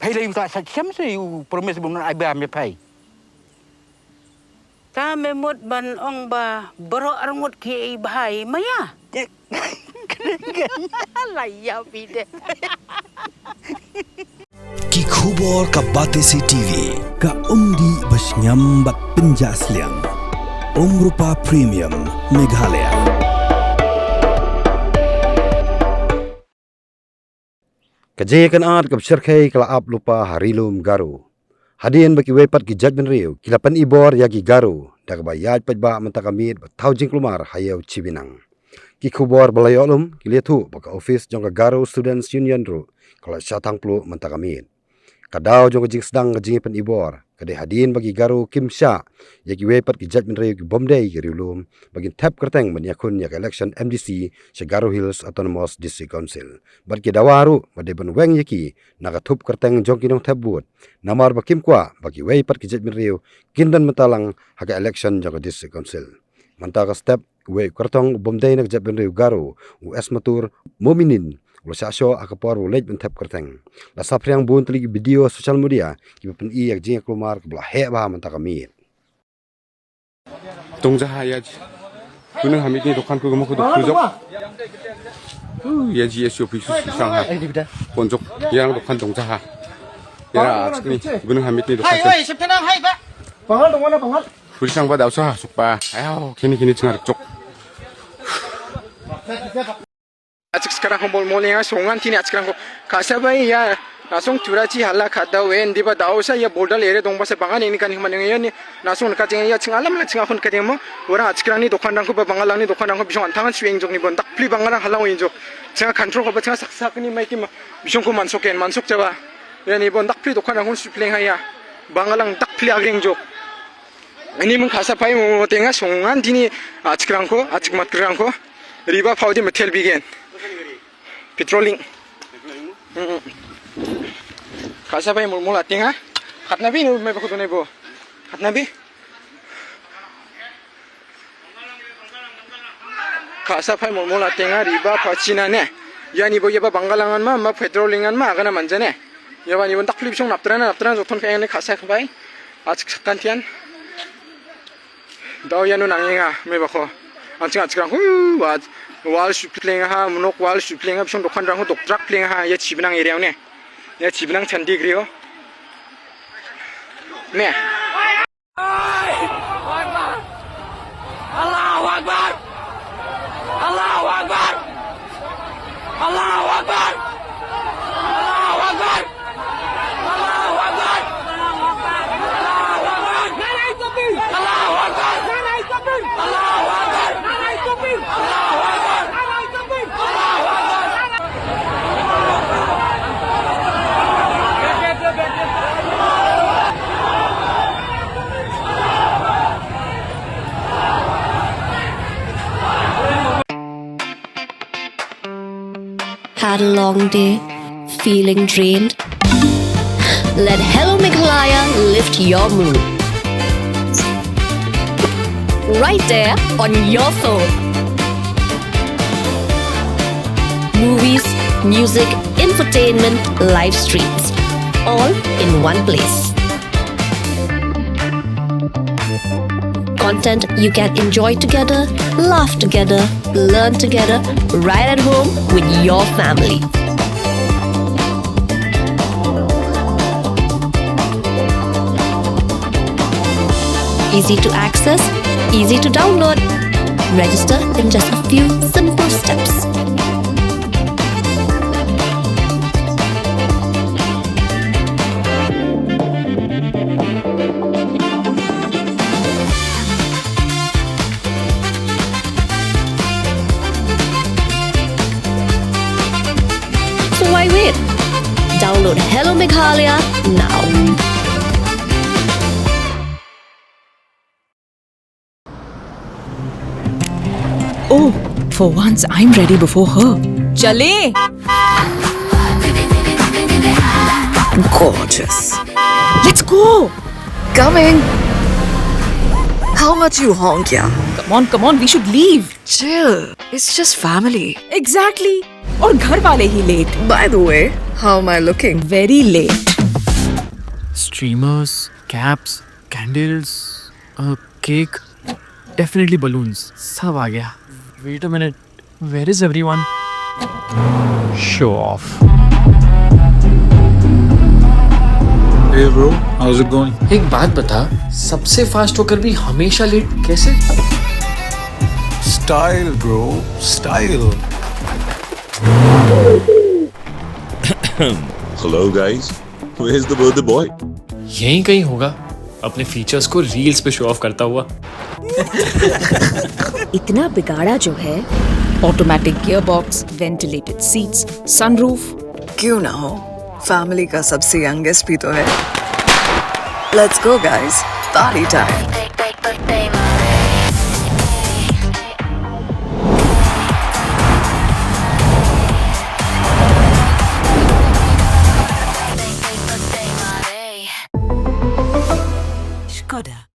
Pai le ta sa cham se you promise bung ai ba me pai. Ta me mot ban ong ba baro arngot ki bahai maya. Laya pide. Ki khubor ka bate si TV ka umdi bas nyambat penjaslian. Rupa Premium Meghalaya. Jingïakynad kap Shyrkhei kala ap lupa harilum Garo. Hadian baki wepat ki Jaitbynriew kila pan ibor yagi Garo dak ba Jaitbynriew ba mentakamit ba tau jingklumar hayau Cibinang. Ki khubor balayolum kiliatu baka office jongka Garo Students Union ru kala syatang plu mentakamit. Kadau jongka jing sedang jingi pan ibor kade hadian bagi Garo Kimsha yagi wepat ki Jaitbynriew ki bomdai ki rilum bagi tap kerteng menyakun yak election MDC se Garo Hills Autonomous District Council. Barki dawaru bade ban weng yaki nakatup kerteng jongki nong tabut namar bakim kwa bagi wepat ki Jaitbynriew kindan mentalang haka election jongka District Council. Mantaka step we kertong bomdai nak Jaitbynriew Garo US matur mominin ulah sasyo akapor ulej bentap kerteng. La sapriang bun teligi video sosial media ki pen I yak jinga klumar keblah heba mantaka mi. 동자하야지. 그는 하미니 독한 그거 먹고 독주죠. 예지 예시 오피스 상하. 본족 얘랑 독한 동자하. 얘라 아직니 그는 하미니 독한. Hai septenang hai ba. Pangal dong mana pangal. 불상 받아 없어 숙바. 아유 괜히 칭하르 쪽. 아직 sekarang kumpul mulai songan tini sekarang kasabai ya langsung turaji hala kada wen diba dausa ya boldal ere dong basa bangan ini kan himane ni langsung kajeng ya cingalam la cinga kon kadeng mo orang sekarang ni dokan rangku bangalang ni dokan rangku bisong antangan sueng jok ni bon tak pli bangalang halang wen jok cinga control ko cinga saksak ni mai ki bisong ko mansok jawa ya ni bon tak pli dokan rangku supleng haya bangalang tak pli agreng jok ini mun kasapai mo tenga songan tini sekarang ko mat kerang ko riba paudi metel bigen petrolling kasabay mulmul ating ha hatnabi no may bakuto nebo hatnabi kasabay mulmul ating ha riba pachina ne yani bo yaba bangalangan ma petrollingan ma agana manjane yaba ni bon takflip song naptran joton kaya ne kasabay atik sakantian daw yanu nanginga may bako anjing hu wal supling ha monok wal supling ha bisong dokan rang ho doktrak pling ha ya Cibinang area ne ya Cibinang candi griyo ne Allahu Akbar Allahu Akbar Allahu Akbar Allahu Akbar Allahu Akbar Allahu Akbar narai takbir Allahu Akbar narai takbir Allahu Akbar narai takbir Allahu Akbar narai takbir Allahu Akbar Had a long day, feeling drained? Let Hello Meghalaya lift your mood. Right there on your phone. Movies, music, infotainment, live streams, all in one place. Content you can enjoy together, laugh together, learn together, right at home with your family. Easy to access, easy to download. Register in just a few simple steps. So why wait? Download Hello Meghalaya now. Oh, for once I'm ready before her. Chale! Gorgeous. Let's go! Coming. How much you honk, yeah? Come on, we should leave. Chill. It's just family. Exactly. और घर वाले ही late. By the way, how am I looking? Very late. Streamers, caps, candles, a cake, definitely balloons. सब आ गया. Wait a minute. Where is everyone? Show off. Hey bro, how's it going? एक बात बता, सबसे फास्ट होकर भी हमेशा लेट कैसे? Style bro, style. Hello guys, where's the birthday boy? यहीं कहीं होगा, अपने फीचर्स को रील्स पे शो ऑफ करता हुआ. इतना बिगाड़ा जो है. Automatic gearbox, ventilated seats, sunroof. क्यों ना हो, फैमिली का सबसे यंगेस्ट भी तो है. Let's go guys, party time. Skoda.